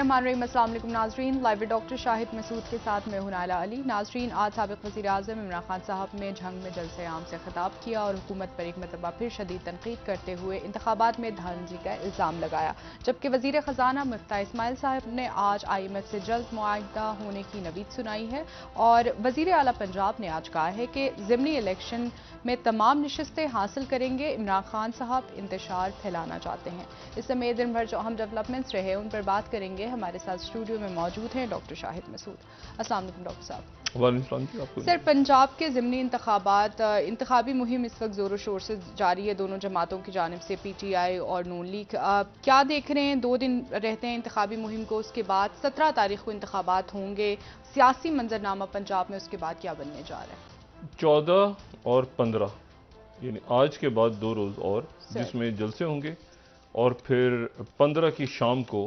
बिस्मिल्लाहिर्रहमानिर्रहीम। अस्सलाम वालेकुम नाजरीन, live with doctor Shahid Masood के साथ मैं हूं नाइला अली। नाजरीन, आज साबिक़ वज़ीर आज़म इमरान खान साहब ने झंग में जलसे आम से खिताब किया और हुकूमत पर एक मरतबा फिर शदीद तनकीद करते हुए इंतखाबात में धांधली का इल्ज़ाम लगाया। जबकि वज़ीर ख़जाना मुफ्ती इस्माइल साहब ने आज IMF से जल्द मुआहदा होने की नवीद सुनाई है और वज़ीर आला पंजाब ने आज कहा है कि ज़िमनी इलेक्शन में तमाम नशिस्तें हासिल करेंगे। इमरान खान साहब इंतशार फैलाना चाहते हैं। इस समेत दिन भर जो अहम डेवलपमेंट्स रहे उन पर बात करेंगे। हमारे साथ स्टूडियो में मौजूद हैं डॉक्टर शाहिद मसूद। अस्सलाम वालेकुम डॉक्टर साहब। वालेकुम। सर, पंजाब के ज़िमनी इंतखाबात, इंतखाबी मुहिम इस वक्त ज़ोरों शोर से जारी है दोनों जमातों की जानिब से, PTI और नून लीग। क्या देख रहे हैं? 2 दिन रहते हैं इंतखाबी मुहिम को, उसके बाद 17 तारीख को इंतखाबात होंगे। सियासी मंजरनामा पंजाब में उसके बाद क्या बनने जा रहा है? 14 और 15 यानी आज के बाद 2 रोज़ और सर, जिसमें जलसे होंगे और फिर 15 की शाम को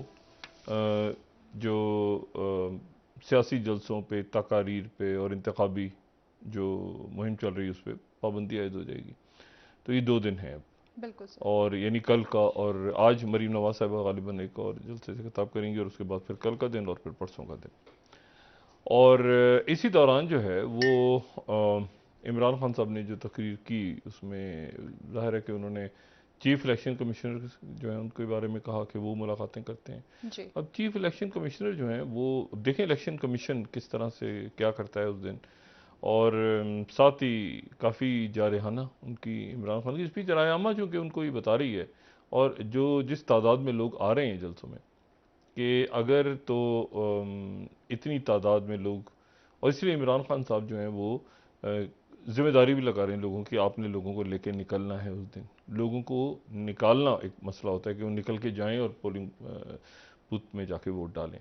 जो सियासी जलसों पे, तकारीर पे और इंतखाबी जो मुहिम चल रही है उस पर पाबंदी आयद हो जाएगी। तो ये 2 दिन हैं अब। बिल्कुल सर। और यानी कल का और आज मरीम नवाज साहब गालिबन एक और जलसे से खिताब करेंगी और उसके बाद फिर कल का दिन और फिर परसों का दिन। और इसी दौरान जो है वो इमरान खान साहब ने जो तकरीर की उसमें ज़ाहिर है कि उन्होंने चीफ इलेक्शन कमिश्नर जो है उनके बारे में कहा कि वो मुलाकातें करते हैं। जी। अब चीफ इलेक्शन कमिश्नर जो हैं वो देखें इलेक्शन कमीशन किस तरह से क्या करता है उस दिन। और साथ ही काफ़ी जारहाना उनकी इमरान खान की स्पीच रायमा चूँकि उनको ये बता रही है और जो जिस तादाद में लोग आ रहे हैं जलसों में कि अगर तो इतनी तादाद में लोग, और इसलिए इमरान खान साहब जो हैं वो जिम्मेदारी भी लगा रहे हैं लोगों की, आपने लोगों को लेकर निकलना है उस दिन। लोगों को निकालना एक मसला होता है कि वो निकल के जाएं और पोलिंग बूथ में जाके वोट डालें।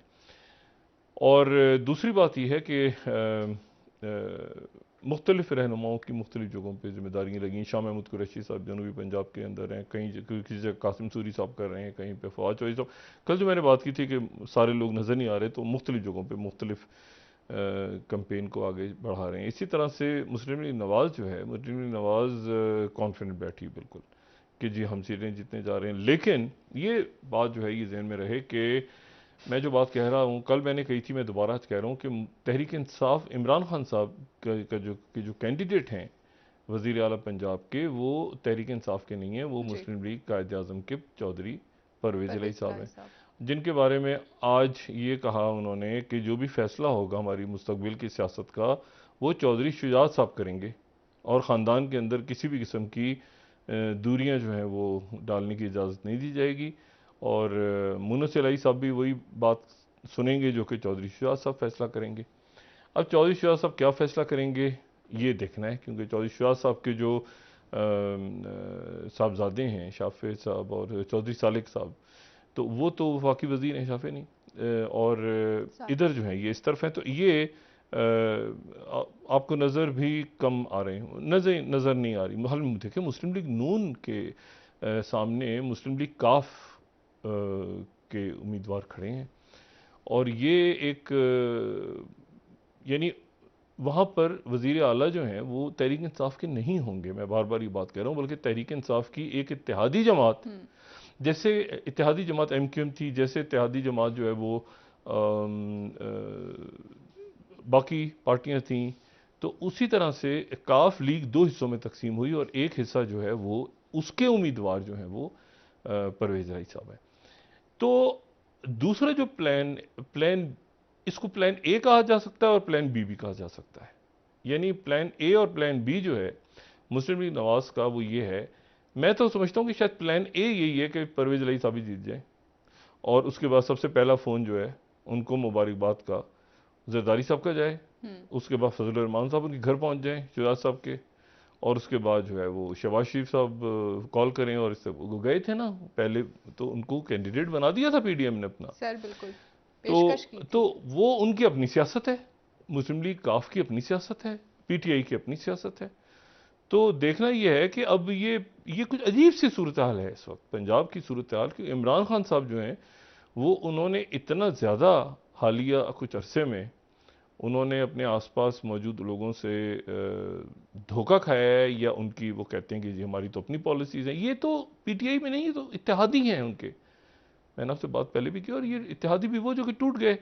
और दूसरी बात यह है कि मुख्तलिफ रहनुमाओं की मुख्तलिफ जगहों पर जिम्मेदारियाँ लगी। शाह महमूद कुरैशी साहब जनूबी पंजाब के अंदर हैं, कहीं किसी जगह कासिम सूरी साहब कर रहे हैं, कहीं पे फवाद चौधरी साहब। कल जो मैंने बात की थी कि सारे लोग नज़र नहीं आ रहे, तो मुख्तलिफ जगहों पर मुख्तलिफ कैंपेन को आगे बढ़ा रहे हैं। इसी तरह से मुस्लिम लीग नवाज़ जो है, मुस्लिम लीग नवाज़ कॉन्फिडेंट बैठी बिल्कुल कि जी हम सीटें जीतने जा रहे हैं। लेकिन ये बात जो है ये जहन में रहे कि मैं जो बात कह रहा हूँ कल मैंने कही थी, मैं दोबारा कह रहा हूँ कि तहरीक इंसाफ इमरान खान साहब का जो कैंडिडेट हैं वज़ीर आला पंजाब के, वो तहरीक इंसाफ के नहीं हैं, वो जी। मुस्लिम लीग कायद आज़म के चौधरी परवेज़ इलाही परवेज़ साहब इलाही हैं, साहब। जिनके बारे में आज ये कहा उन्होंने कि जो भी फैसला होगा हमारी मुस्तकबिल की सियासत का वो चौधरी शुजात साहब करेंगे और ख़ानदान के अंदर किसी भी किस्म की दूरियां जो हैं वो डालने की इजाज़त नहीं दी जाएगी। और मुनस इलाही साहब भी वही बात सुनेंगे जो कि चौधरी शुजात साहब फैसला करेंगे। अब चौधरी शुजात साहब क्या फैसला करेंगे ये देखना है, क्योंकि चौधरी शुजात साहब के जो साहबजादे हैं शाफे साहब और चौधरी सालिक साहब, तो वो तो वफाकी वज़ीर हैं, शाफे नहीं, और इधर जो है ये इस तरफ हैं। तो ये आपको नज़र भी कम आ रहे हैं, नज़र नहीं आ रही। हल देखिए मुस्लिम लीग नून के सामने मुस्लिम लीग काफ के उम्मीदवार खड़े हैं और ये एक यानी वहाँ पर वज़ीर आला जो हैं वो तहरीक इंसाफ के नहीं होंगे। मैं बार बार ये बात कह रहा हूँ, बल्कि तहरीक इंसाफ की एक इत्तेहादी जमात, जैसे इत्तेहादी जमात MQM थी, जैसे इत्तेहादी जमात जो है वो बाकी पार्टियां थीं, तो उसी तरह से काफ लीग 2 हिस्सों में तकसीम हुई और एक हिस्सा जो है वो उसके उम्मीदवार जो हैं वो परवेज़ इलाही साहब हैं। तो दूसरा जो प्लान इसको प्लान A कहा जा सकता है और प्लान B भी कहा जा सकता है। यानी प्लान A और प्लान B जो है मुस्लिम लीग नवाज का वो ये है, मैं तो समझता हूँ कि शायद प्लान A यही है कि परवेज़ इलाही साहब ही जीत जाए और उसके बाद सबसे पहला फ़ोन जो है उनको मुबारकबाद का जरदारी साहब का जाए, उसके बाद फजल रहमान साहब उनके घर पहुंच जाएं शुजात साहब के, और उसके बाद जो है वो शहबाज शरीफ साहब कॉल करें। और इससे वो गए थे ना पहले, तो उनको कैंडिडेट बना दिया था PDM ने अपना। सर बिल्कुल पेशकश की तो थी। वो उनकी अपनी सियासत है, मुस्लिम लीग काफ की अपनी सियासत है, PTI की अपनी सियासत है। तो देखना यह है कि अब ये कुछ अजीब सी सूरत हाल है इस वक्त पंजाब की सूरत हाल की। इमरान खान साहब जो हैं वो उन्होंने इतना ज़्यादा हालिया कुछ अरसे में उन्होंने अपने आसपास मौजूद लोगों से धोखा खाया है, या उनकी वो कहते हैं कि जी हमारी तो अपनी पॉलिसीज़ हैं। ये तो PTI में नहीं, ये तो इत्तेहादी हैं उनके, मैंने आपसे बात पहले भी की, और ये इत्तेहादी भी वो जो कि टूट गए,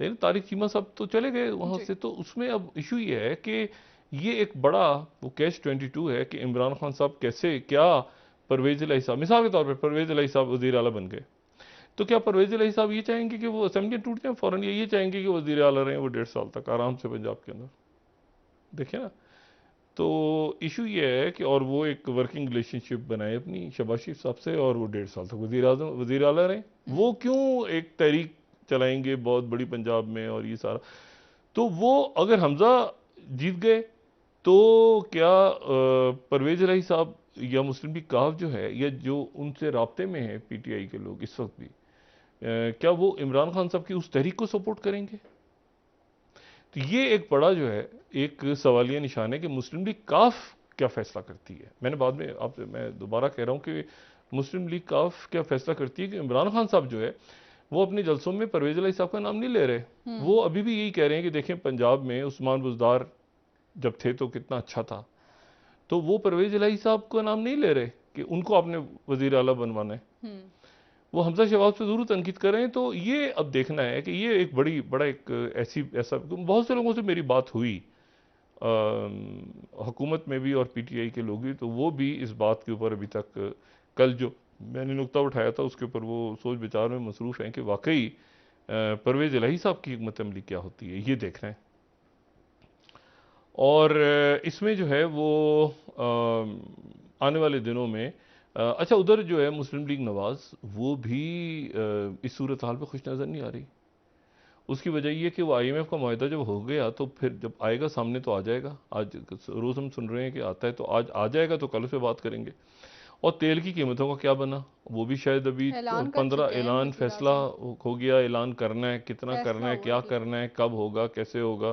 लेकिन तारिक चीमा साहब तो चले गए वहाँ से। तो उसमें अब इशू ये है कि ये एक बड़ा वो कैच-22 है कि इमरान खान साहब कैसे, क्या परवेज़ इलाही साहब, मिसाल के तौर पर परवेज़ इलाही साहब वज़ीर आला बन गए, तो क्या परवेज़ इलाही साहब ये चाहेंगे कि वो असेंबलियाँ टूट जाएँ फ़ौरन, ये चाहेंगे कि वज़ीर आला रहें वो 1.5 साल तक आराम से पंजाब के अंदर? देखिए ना, तो इशू ये है कि, और वो एक वर्किंग रिलेशनशिप बनाए अपनी शहबाज शरीफ साहब से, और वो 1.5 साल तक वज़ीर आला रहें। वो क्यों एक तहरीक चलाएंगे बहुत बड़ी पंजाब में और ये सारा? तो वो अगर हमजा जीत गए तो क्या परवेज़ इलाही साहब या मुस्लिम लीग काफ जो है, या जो उनसे राब्ते में है पीटीआई के लोग इस वक्त भी, क्या वो इमरान खान साहब की उस तहरीक को सपोर्ट करेंगे? तो ये एक बड़ा जो है एक सवालिया निशान है कि मुस्लिम लीग काफ क्या फैसला करती है। मैंने बाद में आपसे, मैं दोबारा कह रहा हूँ कि मुस्लिम लीग काफ क्या फैसला करती है कि इमरान खान साहब जो है वो अपने जलसों में परवेज़ इलाही साहब का नाम नहीं ले रहे। वो अभी भी यही कह रहे हैं कि देखें पंजाब में उस्मान बुज़दार जब थे तो कितना अच्छा था, तो वो परवेज़ इलाही साहब का नाम नहीं ले रहे कि उनको आपने वज़ीर आला बनवाना है। वो हमजा शहबाज पे ज़रूर तनकीद कर रहे हैं। तो ये अब देखना है कि ये एक बड़ा एक ऐसा बहुत से लोगों से मेरी बात हुई हुकूमत में भी और पीटीआई के लोग भी, तो वो भी इस बात के ऊपर अभी तक, कल जो मैंने नुक्ता उठाया था उसके ऊपर वो सोच विचार में मसरूफ़ हैं कि वाकई परवेज़ इलाही साहब की हिकमत अमली क्या होती है, ये देखना है। और इसमें जो है वो आने वाले दिनों में अच्छा, उधर जो है मुस्लिम लीग नवाज़ वो भी इस सूरत हाल पर खुश नज़र नहीं आ रही। उसकी वजह ये कि वो आईएमएफ का मुआहदा जब हो गया तो फिर जब आएगा सामने तो आ जाएगा। आज रोज़ हम सुन रहे हैं कि आता है, तो आज आ जाएगा तो कल उस पर बात करेंगे। और तेल की कीमतों का क्या बना, वो भी शायद अभी ऐलान कर 15 चुके हैं ऐलान वज़ीर फैसला आज़म। हो गया, ऐलान करना है, कितना करना फैसला है, हुआ क्या जी। करना है, कब होगा, कैसे होगा,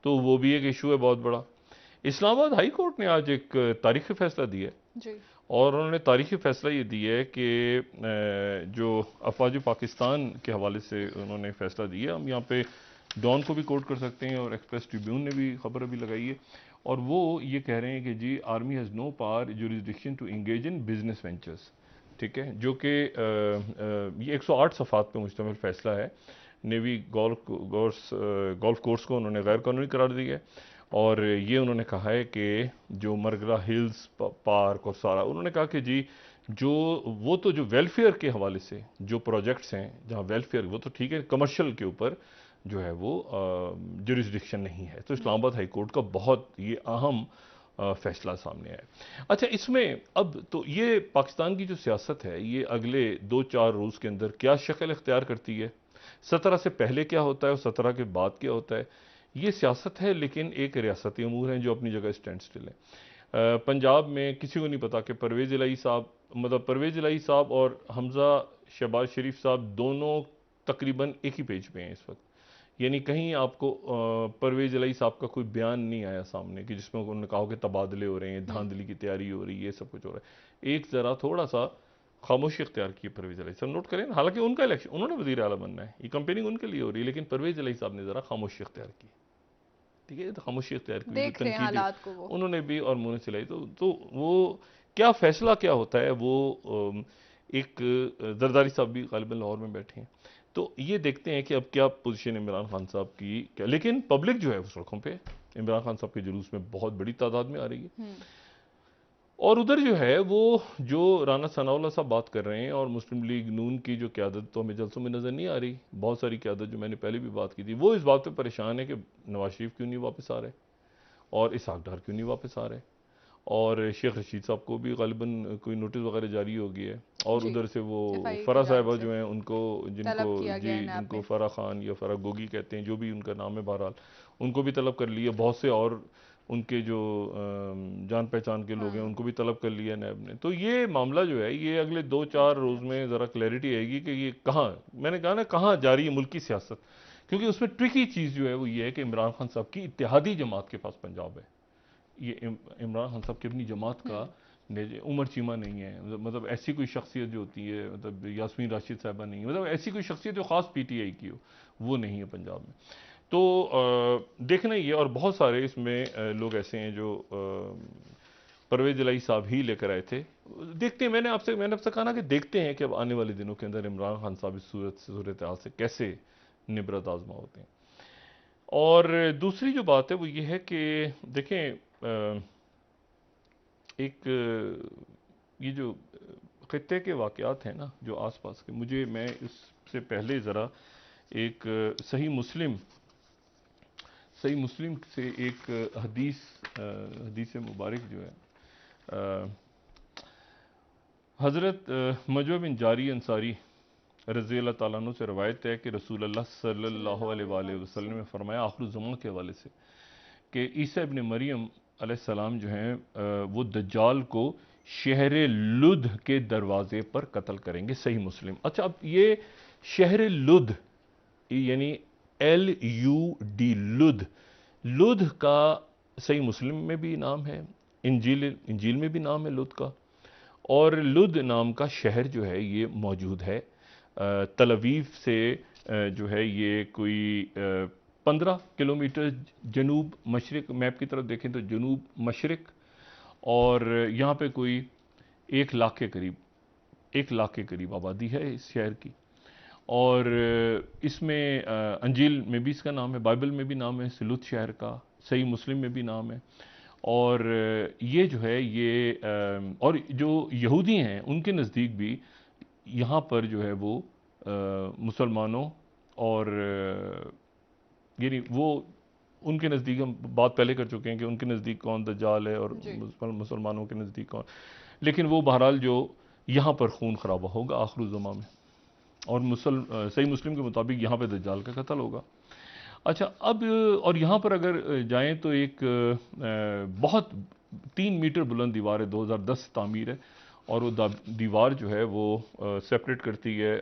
तो वो भी एक इशू है बहुत बड़ा। इस्लामाबाद हाई कोर्ट ने आज एक तारीखी फैसला दिया है, जी। और उन्होंने तारीखी फैसला ये दिया है कि जो अफवाज पाकिस्तान के हवाले से उन्होंने फैसला दिया, हम यहाँ पे डॉन को भी कोट कर सकते हैं और एक्सप्रेस ट्रिब्यून ने भी खबर अभी लगाई है, और वो ये कह रहे हैं कि जी army has no power jurisdiction to engage in business ventures. ठीक है, जो कि ये 108 सफ़ात पे मुश्तमिल फैसला है। नेवी गोल्फ कोर्स को उन्होंने गैर कानूनी करार दिया है, और ये उन्होंने कहा है कि जो मरगला हिल्स पार्क और सारा, उन्होंने कहा कि जी जो वो तो जो वेलफेयर के हवाले से जो प्रोजेक्ट्स हैं जहाँ वेलफेयर, वो तो ठीक है, कमर्शियल के ऊपर जो है वो जुरिस्डिक्शन नहीं है। तो इस्लामाबाद हाई कोर्ट का बहुत ये अहम फैसला सामने आया। अच्छा, इसमें अब तो ये पाकिस्तान की जो सियासत है ये अगले 2-4 रोज़ के अंदर क्या शक्ल इख्तियार करती है, 17 से पहले क्या होता है और 17 के बाद क्या होता है, ये सियासत है, लेकिन एक रियासती अमूर हैं जो अपनी जगह स्टैंड स्टिल है। पंजाब में किसी को नहीं पता कि परवेज़ इलाही साहब, मतलब परवेज़ इलाही साहब और हमजा शहबाज शरीफ साहब दोनों तकरीबन एक ही पेज पे हैं इस वक्त। यानी कहीं आपको परवेज़ इलाही साहब का कोई बयान नहीं आया सामने कि जिसमें उन्होंने कहा कि तबादले हो रहे हैं, धांधली की तैयारी हो रही है, ये सब कुछ हो रहा है। एक ज़रा थोड़ा सा खामोशी इख्तियार की परवेज़ इलाही साहब, नोट करें, हालांकि उनका इलेक्शन, उन्होंने वज़ीर आला बनना है, ये कंपेनिंग उनके लिए हो रही है, लेकिन परवेज़ इलाही साहब ने ज़रा खामोशी इख्तियार की। ठीक है, तो खामोशी इख्तियार की, जो देख रहे हैं तनकीदी हालात को वो। उन्होंने भी और मुंह सिलाई, तो वो क्या फैसला क्या होता है, वो एक जरदारी साहब भी गालिबन लाहौर में बैठे हैं, तो ये देखते हैं कि अब क्या पोजीशन इमरान खान साहब की क्या। लेकिन पब्लिक जो है वो सड़कों पे इमरान खान साहब के जुलूस में बहुत बड़ी तादाद में आ रही है। और उधर जो है वो जो राना सनाउल्लाह साहब बात कर रहे हैं, और मुस्लिम लीग नून की जो क़यादत तो हमें जलसों में नज़र नहीं आ रही, बहुत सारी क़यादत जो मैंने पहले भी बात की थी, वो इस बात पे परेशान है कि नवाज शरीफ क्यों नहीं वापस आ रहे, और इसहाक डार क्यों नहीं वापस आ रहे, और शेख रशीद साहब को भी गालिबन कोई नोटिस वगैरह जारी हो गई है, और जी। उधर से वो एफआई की फ़रा जानिब साहिबा से जो हैं उनको, जिनको तलब किया जी गया है नैब जिनको में। फ़रा खान या फ़रा गोगी कहते हैं, जो भी उनका नाम है, बहरहाल उनको भी तलब कर लिया। बहुत से और उनके जो जान पहचान के लोग हैं उनको भी तलब कर लिया नैब ने। तो ये मामला जो है ये अगले 2-4 रोज़ में ज़रा क्लैरिटी आएगी कि ये कहाँ, मैंने कहा ना, कहाँ जारी है मुल्क की सियासत, क्योंकि उसमें ट्रिकी चीज़ जो है वो ये है कि इमरान खान साहब की इत्तेहादी जमात के पास पंजाब है। ये इमरान खान साहब की अपनी जमात का उमर चीमा नहीं है, मतलब ऐसी कोई शख्सियत जो होती है, मतलब यास्मीन राशिद साहबा नहीं है, मतलब ऐसी कोई शख्सियत जो ख़ास पीटीआई की हो, वो नहीं है पंजाब में। तो देखना ही है, और बहुत सारे इसमें लोग ऐसे हैं जो परवेज इलाही साहब ही लेकर आए थे। देखते हैं, मैंने आपसे कहा ना कि देखते हैं कि अब आने वाले दिनों के अंदर इमरान खान साहब इस सूरत हाल से कैसे निबरत आजमा होते हैं। और दूसरी जो बात है वो ये है कि देखें, ये जो खित्ते के वाक़यात हैं ना जो आसपास के, मैं इससे पहले ज़रा एक सही मुस्लिम से एक हदीस मुबारक जो है, हज़रत मजू बिन जारी अंसारी रज़ी अल्लाह ताला अन्हु से रवायत है कि रसूल अल्लाह सल्लल्लाहु अलैहि वसल्लम ने फरमाया आखिर ज़मां के हवाले से कि ईसा इब्न मरियम अलैहिस्सलाम जो हैं वो दज्जाल को शहर लुध के दरवाजे पर कत्ल करेंगे। सही मुस्लिम। अच्छा, अब ये शहर लुध यानी LUD, लुध, लुध का सही मुस्लिम में भी नाम है, इंजील में भी नाम है लुध का, और लुध नाम का शहर जो है ये मौजूद है तल अवीव से जो है ये कोई 15 किलोमीटर जनूब मशरिक, मैप की तरफ देखें तो जनूब मशरिक, और यहाँ पे कोई 1 लाख के करीब आबादी है इस शहर की। और इसमें अंजील में भी इसका नाम है, बाइबल में भी नाम है सिलुत शहर का, सही मुस्लिम में भी नाम है। और ये जो है ये और जो यहूदी हैं उनके नज़दीक भी यहाँ पर जो है वो मुसलमानों और यानी वो उनके नज़दीक, हम बात पहले कर चुके हैं कि उनके नज़दीक कौन दज्जाल है और मुसलमानों के नज़दीक कौन, लेकिन वो बहरहाल जो यहाँ पर खून खराबा होगा आखिर ज़मां में, और सही मुस्लिम के मुताबिक यहाँ पे दज्जाल का कत्ल होगा। अच्छा, अब और यहाँ पर अगर जाएं तो एक बहुत 3 मीटर बुलंद दीवार है, 2010 तामीर है, और वो दीवार जो है वो सेपरेट करती है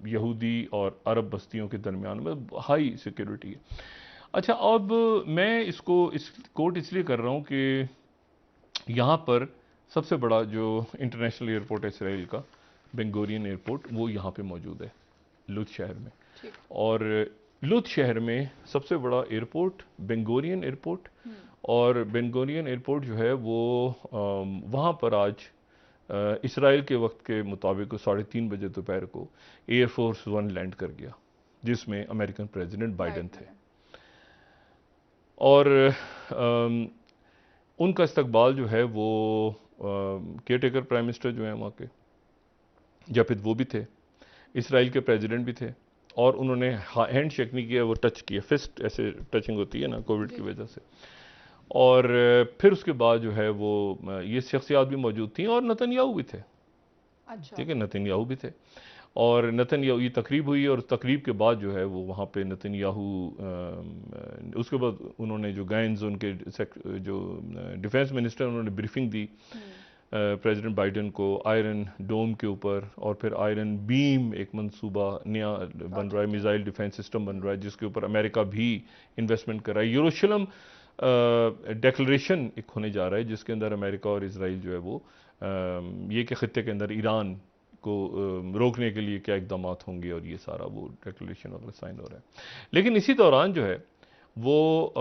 यहूदी और अरब बस्तियों के दरमियान में, हाई सिक्योरिटी है। अच्छा, अब मैं इस कोट इसलिए कर रहा हूँ कि यहाँ पर सबसे बड़ा जो इंटरनेशनल एयरपोर्ट है इसराइल का, बेन गुरियन एयरपोर्ट, वो यहाँ पे मौजूद है लुध शहर में। और लुध शहर में सबसे बड़ा एयरपोर्ट बेन गुरियन एयरपोर्ट, और बेन गुरियन एयरपोर्ट जो है वो वहाँ पर आज इसराइल के वक्त के मुताबिक 3:30 बजे दोपहर को एयरफोर्स 1 लैंड कर गया, जिसमें अमेरिकन प्रेसिडेंट बाइडेन थे। और उनका इस्तकबाल जो है वो केयर टेकर प्राइम मिनिस्टर जो हैं वहाँ के, जापिद, वो भी थे, इसराइल के प्रेसिडेंट भी थे, और उन्होंने हैंड शेक नहीं किया, वो टच किया, फिस्ट ऐसे टचिंग होती है ना कोविड की वजह से। और फिर उसके बाद जो है वो ये शख्सियात भी मौजूद थी, और नेतन्याहू भी थे। अच्छा, ठीक है, नेतन्याहू भी थे, और नेतन्याहू ये तकरीब हुई, और तकरीब के बाद जो है वो वहाँ पे नेतन्याहू उसके बाद उन्होंने जो गाइंस उनके जो डिफेंस मिनिस्टर, उन्होंने ब्रीफिंग दी प्रेसिडेंट बाइडेन को आयरन डोम के ऊपर, और फिर आयरन बीम एक मंसूबा नया बन रहा है, मिसाइल डिफेंस सिस्टम बन रहा है, जिसके ऊपर अमेरिका भी इन्वेस्टमेंट कर रहा है। यरूशलेम डेक्लरेशन एक होने जा रहा है, जिसके अंदर अमेरिका और इसराइल जो है वो ये के खित्ते के अंदर ईरान को रोकने के लिए क्या इकदाम होंगे, और ये सारा वो डेक्लरेशन वगैरह साइन हो रहा है। लेकिन इसी दौरान जो है वो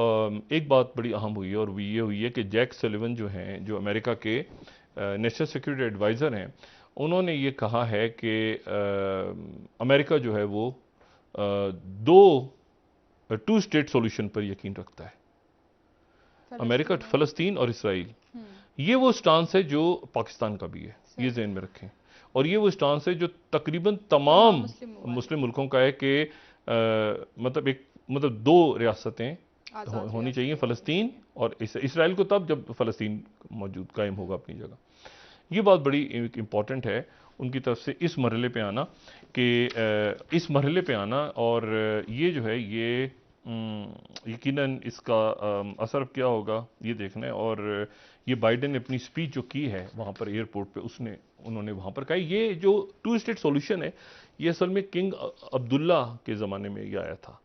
एक बात बड़ी अहम हुई है, और वो ये हुई है कि जैक सलिवन जो हैं, जो अमेरिका के नेशनल सिक्योरिटी एडवाइज़र हैं, उन्होंने ये कहा है कि अमेरिका जो है वो 2 स्टेट सॉल्यूशन पर यकीन रखता है। अमेरिका, फ़लस्तीन और इसराइल, ये वो स्टांस है जो पाकिस्तान का भी है, ये ज़हन में रखें। और ये वो स्टांस है जो तकरीबन तमाम मुस्लिम मुल्कों का है कि मतलब 2 रियासतें होनी चाहिए, फ़लस्तीन और इसराइल को तब जब फ़लस्तीन मौजूद कायम होगा अपनी जगह। ये बात बड़ी इम्पॉर्टेंट है उनकी तरफ से इस मरहले पे आना, और ये जो है ये यकीनन इसका असर क्या होगा ये देखना है। और ये बाइडेन ने अपनी स्पीच जो की है वहाँ पर एयरपोर्ट पे, उन्होंने वहाँ पर कहा ये जो 2 स्टेट सॉल्यूशन है ये असल में किंग अब्दुल्ला के ज़माने में ये आया था।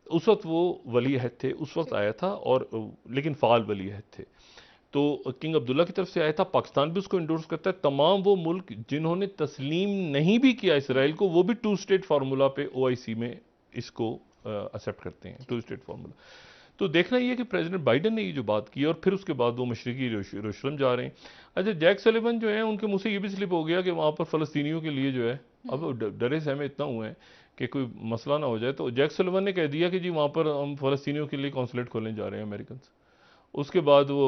उस वक्त वो वली अहद थे, उस वक्त आया था, और लेकिन फ़ाल वली अहद थे, तो किंग अब्दुल्ला की तरफ से आया था। पाकिस्तान भी उसको इंडोर्स करता है। तमाम वो मुल्क जिन्होंने तस्लीम नहीं भी किया इसराइल को, वो भी 2 स्टेट फार्मूला पे OIC में इसको एक्सेप्ट करते हैं, 2 स्टेट फार्मूला। तो देखना ये कि प्रेसिडेंट बाइडेन ने ये जो बात की और फिर उसके बाद वो मशरकी यरूशलेम जा रहे हैं। अच्छा, जैक सलिवन जो है उनके मुंह से ये भी स्लिप हो गया कि वहाँ पर फ़लस्तीनियों के लिए जो है, अब डरे सहमे इतना हुए हैं कि कोई मसला ना हो जाए, तो जैक सलिवन ने कह दिया कि जी वहाँ पर हम फ़लस्तीनियों के लिए कौंसलेट खोलने जा रहे हैं अमेरिकन। उसके बाद वो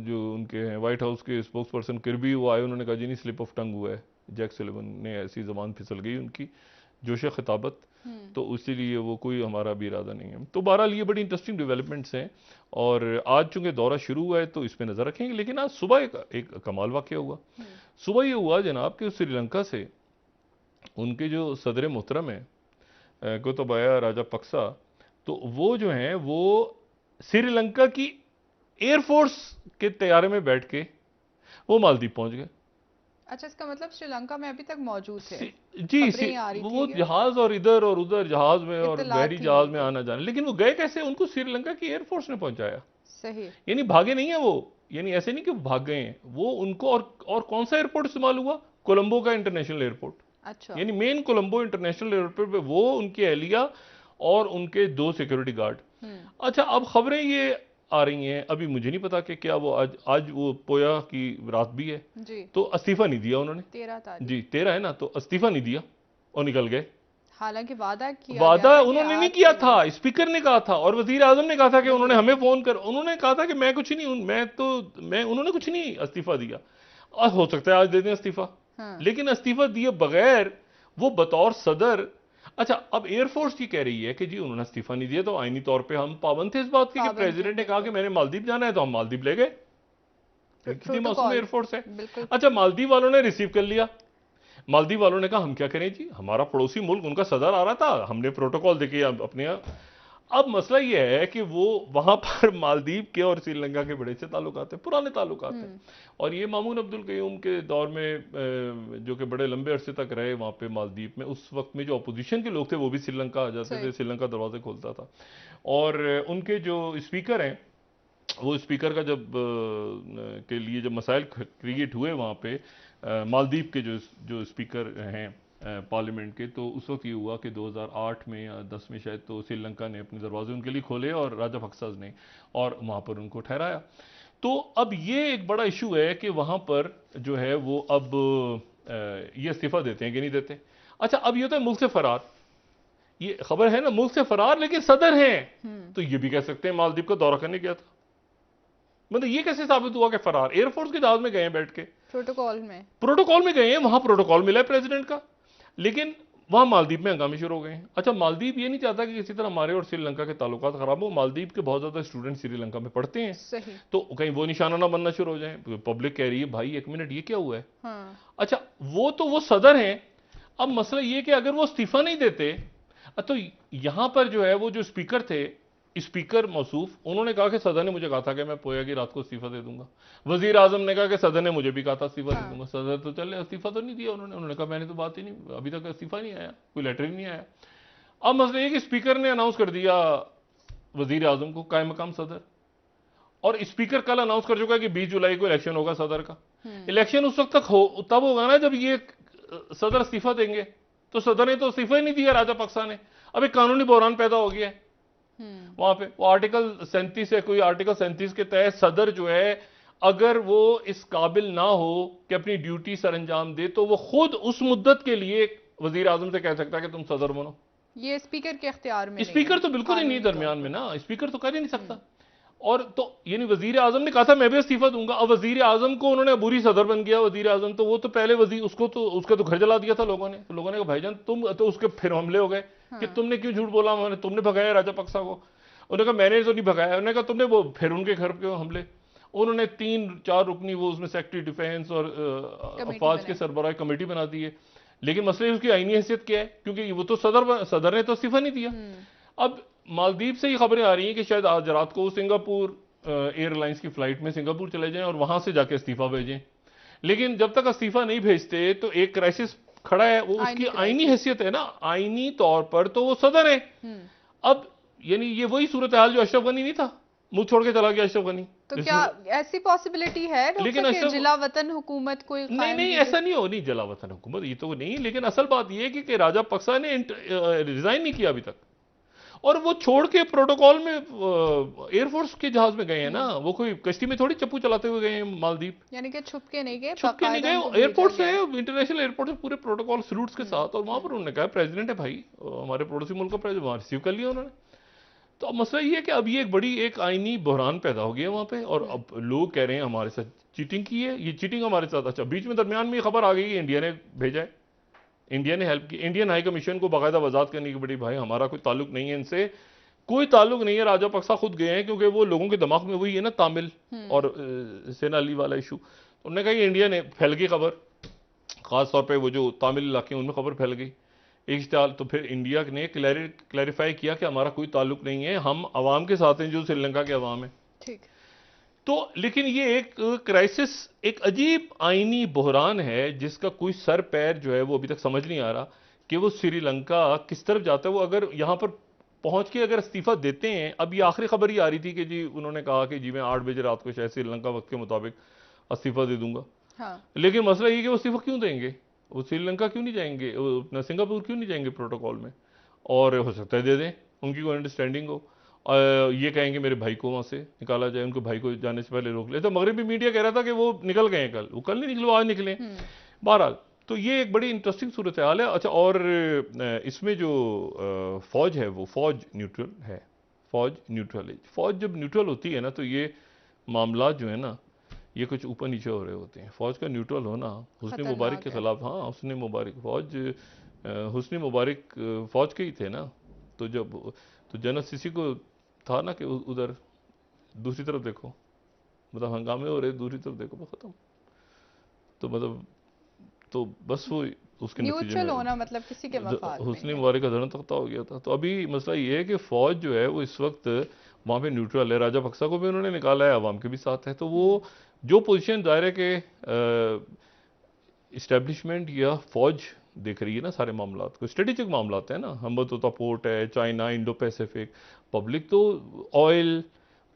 जो उनके हैं वाइट हाउस के स्पोक्स पर्सन किर्बी, वो आए, उन्होंने कहा जी नहीं, स्लिप ऑफ टंग हुआ है, जैक सलिवन ने ऐसी ज़बान फिसल गई उनकी, जोश खिताबत, तो इसीलिए वो कोई हमारा भी इरादा नहीं है। तो बहरहाल ये बड़ी इंटरेस्टिंग डेवलपमेंट्स हैं और आज चूंकि दौरा शुरू हुआ है तो इस पर नज़र रखेंगे। लेकिन आज सुबह एक कमाल वाक़या हुआ। सुबह ये हुआ जनाब कि श्रीलंका से उनके जो सदर मोहतरम हैं गोताबाया राजापक्सा, तो वो जो हैं वो श्रीलंका की एयरफोर्स के तैयारे में बैठ के वो मालदीव पहुंच गए। अच्छा, इसका मतलब श्रीलंका में अभी तक मौजूद थे। जी, वो जहाज और इधर और उधर जहाज में और बहरी जहाज में आना जाना, लेकिन वो गए कैसे? उनको श्रीलंका की एयरफोर्स ने पहुंचाया। सही, यानी भागे नहीं है वो, यानी ऐसे नहीं कि भाग गए हैं वो, उनको और कौन सा एयरपोर्ट इस्तेमाल हुआ? कोलंबो का इंटरनेशनल एयरपोर्ट। अच्छा, यानी मेन कोलंबो इंटरनेशनल एयरपोर्ट पे वो, उनकी एहलिया और उनके 2 सिक्योरिटी गार्ड। अच्छा, अब खबरें ये आ रही हैं, अभी मुझे नहीं पता कि क्या वो आज वो पोया की रात भी है जी, तो इस्तीफा नहीं दिया उन्होंने। 13 तारीख जी 13 है ना, तो इस्तीफा नहीं दिया और निकल गए। हालांकि वादा उन्होंने नहीं किया था, स्पीकर ने कहा था और वजीर आजम ने कहा था कि उन्होंने हमें फोन कर, उन्होंने कहा था कि मैं कुछ नहीं, उन्होंने कुछ नहीं इस्तीफा दिया। और हो सकता है आज दे दें इस्तीफा। लेकिन इस्तीफा दिए बगैर वो बतौर सदर, अच्छा अब एयरफोर्स की कह रही है कि जी उन्होंने इस्तीफा नहीं दिया तो आईनी तौर पे हम पाबंद थे इस बात के कि प्रेसिडेंट ने कहा कि मैंने मालदीव जाना है तो हम मालदीव ले गए। कितनी मासूम एयरफोर्स है। अच्छा, मालदीव वालों ने रिसीव कर लिया। मालदीव वालों ने कहा हम क्या करें जी, हमारा पड़ोसी मुल्क, उनका सदर आ रहा था, हमने प्रोटोकॉल देखे अपने यहाँ। अब मसला यह है कि वो वहां पर मालदीव के और श्रीलंका के बड़े से ताल्लुकात हैं, पुराने ताल्लुकात हैं। और ये मामून अब्दुल कयूम के दौर में जो कि बड़े लंबे अरसे तक रहे वहां पे मालदीव में, उस वक्त में जो अपोजिशन के लोग थे वो भी श्रीलंका आ जाते थे, श्रीलंका दरवाजे खोलता था। और उनके जो स्पीकर हैं, वो स्पीकर का के लिए जब मसाइल क्रिएट हुए वहाँ पे मालदीव के जो स्पीकर हैं पार्लियामेंट के, तो उस वक्त ये हुआ कि 2008 में या 10 में शायद, तो श्रीलंका ने अपने दरवाजे उनके लिए खोले और राजापक्सा ने, और वहाँ पर उनको ठहराया। तो अब ये एक बड़ा इशू है कि वहाँ पर जो है वो अब ये इस्तीफा देते हैं कि नहीं देते। अच्छा, अब ये होता है मुल्क से फरार, ये खबर है ना, मुल्क से फरार लेकिन सदर हैं, तो ये भी कह सकते हैं मालदीव का दौरा करने गया था। मतलब ये कैसे साबित हुआ कि फरार? एयरफोर्स के जहाज में गए हैं बैठ के, प्रोटोकॉल में गए हैं, वहां प्रोटोकॉल मिला है प्रेसिडेंट का, लेकिन वहां मालदीव में हंगामे शुरू हो गए हैं। अच्छा, मालदीव ये नहीं चाहता कि किसी तरह हमारे और श्रीलंका के ताल्लुकात खराब हो। मालदीव के बहुत ज्यादा स्टूडेंट श्रीलंका में पढ़ते हैं, सही, तो कहीं वो निशाना ना बनना शुरू हो जाए। पब्लिक कह रही है भाई एक मिनट ये क्या हुआ है। हाँ। अच्छा, वो सदर हैं। अब मसला ये कि अगर वो इस्तीफा नहीं देते तो यहां पर जो है वो जो स्पीकर थे, स्पीकर मौसूफ, उन्होंने कहा कि सदर ने मुझे कहा था कि मैं पोया की रात को इस्तीफा दे दूंगा। वजीर आजम ने कहा कि सदर ने मुझे भी कहा था इस्तीफा दे दूंगा। सदर तो चले, इस्तीफा तो नहीं दिया उन्होंने कहा मैंने तो बात ही नहीं, अभी तक इस्तीफा नहीं आया, कोई लेटर ही नहीं आया। अब मसला ये कि स्पीकर ने अनाउंस कर दिया वजीर आजम को कायम मकाम सदर, और स्पीकर कल अनाउंस कर चुका है कि 20 जुलाई को इलेक्शन होगा सदर का। इलेक्शन उस वक्त तक तब होगा ना जब ये सदर इस्तीफा देंगे, तो सदर ने तो इस्तीफा ही नहीं दिया राजापक्सा ने। अब एक कानूनी बहरान पैदा हो गया है वहां पे। वो आर्टिकल 37 है, कोई आर्टिकल 37 के तहत सदर जो है अगर वो इस काबिल ना हो कि अपनी ड्यूटी सर अंजाम दे, तो वो खुद उस मुद्दत के लिए वजीर आजम से कह सकता है कि तुम सदर बनो। ये स्पीकर के इख्तियार में, स्पीकर तो बिल्कुल ही नहीं दरमियान में ना, स्पीकर तो कर ही नहीं सकता। और तो यानी वजीर आजम ने कहा था मैं भी इस्तीफा दूंगा। अब वजीर आजम को उन्होंने अबूरी सदर बन गया वजीर आजम, तो वो तो पहले वजीर, उसका तो घर जला दिया था लोगों ने। तो लोगों ने कहा भाईजान तुम, तो उसके फिर हमले हो गए कि तुमने क्यों झूठ बोला, तुमने भगाया राजापक्सा को। उन्होंने कहा मैंने तो नहीं भगाया। उन्होंने कहा तुमने वो फिर उनके घर पे हमले। उन्होंने 3-4 रुकनी वो उसमें सेक्रेटरी डिफेंस और अफवाज के सरबराह कमेटी बना दी है। लेकिन मसले उसकी आईनी हैसियत क्या है, क्योंकि वो तो सदर ने तो इस्तीफा नहीं दिया। अब मालदीव से ये खबरें आ रही हैं कि शायद आज रात को सिंगापुर एयरलाइंस की फ्लाइट में सिंगापुर चले जाएं और वहां से जाके इस्तीफा भेजें। लेकिन जब तक इस्तीफा नहीं भेजते तो एक क्राइसिस खड़ा है, वो उसकी आईनी हैसियत है ना, आईनी तौर पर तो वो सदर है। अब यानी ये वही सूरत हाल जो अशरफ गनी नहीं था, मुंह छोड़ के चला गया अशरफ गनी। तो क्या ऐसी पॉसिबिलिटी है लेकिन जिला वतन हुकूमत कोई नहीं ऐसा नहीं हो, नहीं जिला वतन हुकूमत ये तो नहीं। लेकिन असल बात यह है कि राजापक्सा ने रिजाइन नहीं किया अभी तक, और वो छोड़ के प्रोटोकॉल में एयरफोर्स के जहाज में गए हैं ना, वो कोई कश्ती में थोड़ी चप्पू चलाते हुए गए हैं मालदीव। यानी कि छुप के नहीं गए, छुप के नहीं बाकायदा उनको गए, भेजा एयरपोर्ट से, गया। इंटरनेशनल एयरपोर्ट से पूरे प्रोटोकॉल सलूट्स के साथ, और वहां पर उन्होंने कहा प्रेसिडेंट है भाई, हमारे पड़ोसी मुल्क का प्रेसिडेंट, वहां रिसीव कर लिया उन्होंने। तो अब मसला ये है कि अब ये एक बड़ी एक आईनी बहरान पैदा हो गया वहां पे, और अब लोग कह रहे हैं हमारे साथ चीटिंग की है, ये चीटिंग हमारे साथ। अच्छा, बीच में दरमियान में ये खबर आ गई कि इंडिया ने भेजा है, इंडिया ने हेल्प की, इंडियन हाई कमीशन को बाकायदा वजाहत करने की पड़ी, भाई हमारा कोई ताल्लुक नहीं है इनसे, कोई ताल्लुक नहीं है। राजापक्सा खुद गए हैं, क्योंकि वो लोगों के दिमाग में वही है ना तामिल और सेना अली वाला इशू। उन्होंने कहा कि इंडिया ने फैल गई खबर, खास तौर पे वो जो तामिल इलाके हैं उनमें खबर फैल गई एक इश्तिहार। तो फिर इंडिया ने क्लैरिफाई किया कि हमारा कोई ताल्लुक नहीं है, हम अवाम के साथ हैं जो श्रीलंका के अवाम है। ठीक। तो लेकिन ये एक क्राइसिस, एक अजीब आईनी बहरान है जिसका कोई सर पैर जो है वो अभी तक समझ नहीं आ रहा कि वो श्रीलंका किस तरफ जाता है। वो अगर यहाँ पर पहुंच के अगर इस्तीफा देते हैं, अब ये आखिरी खबर ही आ रही थी कि जी उन्होंने कहा कि जी मैं 8 बजे रात को शायद श्रीलंका वक्त के मुताबिक इस्तीफा दे दूंगा। हाँ। लेकिन मसला ये कि वो इस्तीफा क्यों देंगे, वो श्रीलंका क्यों नहीं जाएंगे, वो अपना सिंगापुर क्यों नहीं जाएंगे प्रोटोकॉल में, और हो सकता है दे दें, उनकी कोई अंडरस्टैंडिंग हो। ये कहेंगे मेरे भाई को वहां से निकाला जाए, उनको भाई को जाने से पहले रोक ले। तो मगरबी मीडिया कह रहा था कि वो निकल गए हैं कल, वो कल नहीं निकले, वो आज निकले। बहरहाल तो ये एक बड़ी इंटरेस्टिंग सूरत हाल है। अच्छा, और इसमें जो फौज है वो फौज न्यूट्रल है, फौज न्यूट्रल है। फौज जब न्यूट्रल होती है ना तो ये मामला जो है ना ये कुछ ऊपर नीचे हो रहे होते हैं। फौज का न्यूट्रल होना हुस्नी मुबारक के खिलाफ, हाँ हुस्नी मुबारक फौज, हुस्नी मुबारक फौज के ही थे ना। तो जब तो जनरल सीसी को था ना कि उधर दूसरी तरफ देखो, मतलब हंगामे हो रहे, दूसरी तरफ देखो, बस खत्म। तो मतलब तो बस वो उसके नतीजे न्यूट्रल में होना मतलब किसी के मफाद में हुस्नी है। मुबारक का धरना तख्ता हो गया था। तो अभी मसला ये है कि फौज जो है वो इस वक्त वहां पे न्यूट्रल है। राजापक्सा को भी उन्होंने निकाला है, अवाम के भी साथ है। तो वो जो पोजीशन दायरे के इस्टेब्लिशमेंट या फौज देख रही है ना सारे मामला को, स्ट्रेटेजिक मामला है ना, हम्बतोता पोर्ट है, चाइना, इंडो पैसिफिक, पब्लिक तो ऑयल,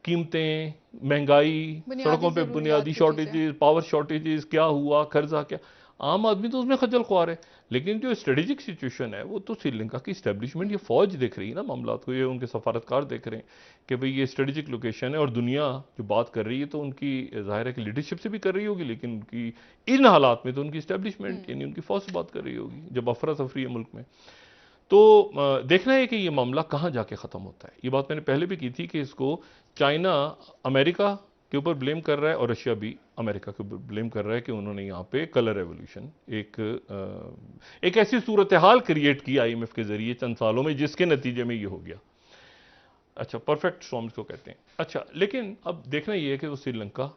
कीमतें, महंगाई, बुनियादी सड़कों पे जरूरियात बुनियादी की चीजें। शॉर्टेजेस, पावर शॉर्टेजेस, क्या हुआ, कर्जा क्या, आम आदमी तो उसमें खज्जल ख्वार है। लेकिन जो स्ट्रेटेजिक सिचुएशन है वो तो श्रीलंका की स्टैब्लिशमेंट, ये फौज देख रही है ना मामला को, ये उनके सफारतकार देख रहे हैं कि भाई ये स्ट्रेटेजिक लोकेशन है, और दुनिया जो बात कर रही है तो उनकी जाहिर है कि लीडरशिप से भी कर रही होगी, लेकिन उनकी इन हालात में तो उनकी स्टैब्लिशमेंट यानी उनकी फौज से बात कर रही होगी जब अफरा तफरी है मुल्क में। तो देखना है कि ये मामला कहाँ जाके ख़त्म होता है। ये बात मैंने पहले भी की थी कि इसको चाइना अमेरिका के ऊपर ब्लेम कर रहा है, और रशिया भी अमेरिका के ऊपर ब्लेम कर रहा है कि उन्होंने यहाँ पे कलर रेवोल्यूशन, एक ऐसी सूरत हाल क्रिएट की आईएमएफ के जरिए चंद सालों में, जिसके नतीजे में ये हो गया। अच्छा, परफेक्ट स्टॉर्म्स को कहते हैं। अच्छा, लेकिन अब देखना ये है कि वो श्रीलंका